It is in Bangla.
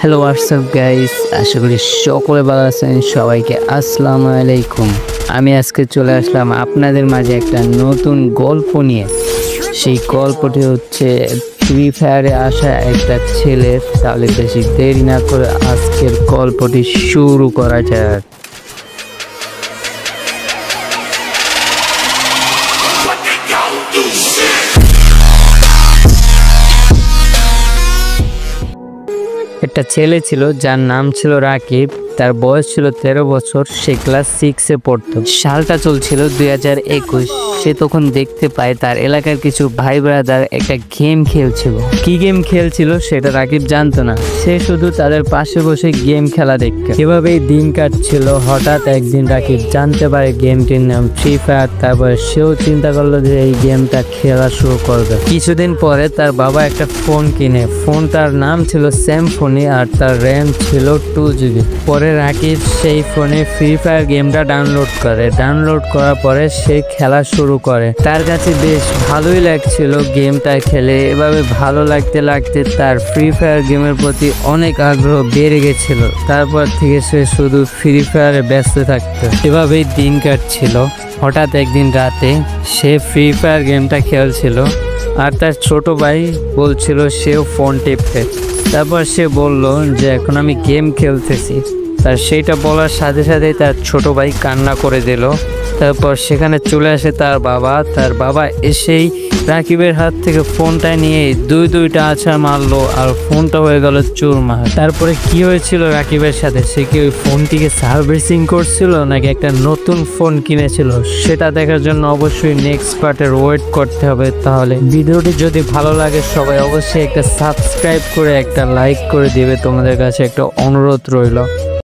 হ্যালো হোয়াটসঅ্যাপ গাইস, আশা করি সকলে ভালো আছেন। সবাইকে আসসালামু আলাইকুম। আমি আজকে চলে আসলাম আপনাদের মাঝে একটা নতুন গল্প নিয়ে। সেই গল্পটি হচ্ছে ফ্রি ফায়ারে আসা একটা ছেলের। তাহলে বেশি দেরি না করে আজকের গল্পটি শুরু করা যাক। একটা ছেলে ছিল যার নাম ছিল রাকিব। তার বয়স ছিল 13 বছর। সে ক্লাস 6-এ পড়তো। সালটা চলছিল 2021। সে তখন দেখতে পায় তার এলাকার কিছু ভাই ব্রাদার একটা গেম খেলছিল। কি গেম খেলছিল সেটা রাকিব জানতো না। সে শুধু তাদের পাশে বসে গেম খেলা দেখত। এভাবেই দিন কাটছিল। হঠাৎ একদিন রাকিব জানতে পারে গেমটির নাম ফ্রি ফায়ার। তারপর সেও চিন্তা করলো যে এই গেমটা খেলা শুরু করবে। কিছুদিন পরে তার বাবা একটা ফোন কিনে। ফোনটার নাম ছিল স্যামফোনি আর তার র্যাম ছিল 2GB। পরে রাকিব সেই ফোনে ফ্রি ফায়ার গেমটা ডাউনলোড করে। ডাউনলোড করার পরে সে খেলা শুরু করে। তার কাছে বেশ ভালোই লাগছিল গেমটা খেলে। এভাবে ভালো লাগতে লাগতে তার ফ্রি ফায়ার গেমের প্রতি অনেক আগ্রহ বেড়ে গেছিল। তারপর থেকে সে শুধু ফ্রি ফায়ারে ব্যস্ত থাকতো। এভাবেই দিন কাটছিল। হঠাৎ একদিন রাতে সে ফ্রি ফায়ার গেমটা খেলছিল আর তার ছোট ভাই বলছিল সেও ফোন টিপতে। তারপর সে বলল যে এখন আমি গেম খেলতেছি। তার সেইটা বলার সাথে সাথেই তার ছোট ভাই কান্না করে দিল। তারপর সেখানে চলে আসে তার বাবা। তার বাবা এসেই রাকিবের হাত থেকে ফোনটা নিয়ে দুইটা আছাড় মারলো আর ফোনটা হয়ে গেল চুরমার। তারপরে কি হয়েছিল রাকিবের সাথে? সে কি ওই ফোনটিকে সার্ভিসিং করছিল নাকি একটা নতুন ফোন কিনেছিল? সেটা দেখার জন্য অবশ্যই নেক্সট পার্টের ওয়েট করতে হবে। তাহলে ভিডিওটি যদি ভালো লাগে সবাই অবশ্যই একটা সাবস্ক্রাইব করে একটা লাইক করে দিবে। তোমাদের কাছে একটা অনুরোধ রইল।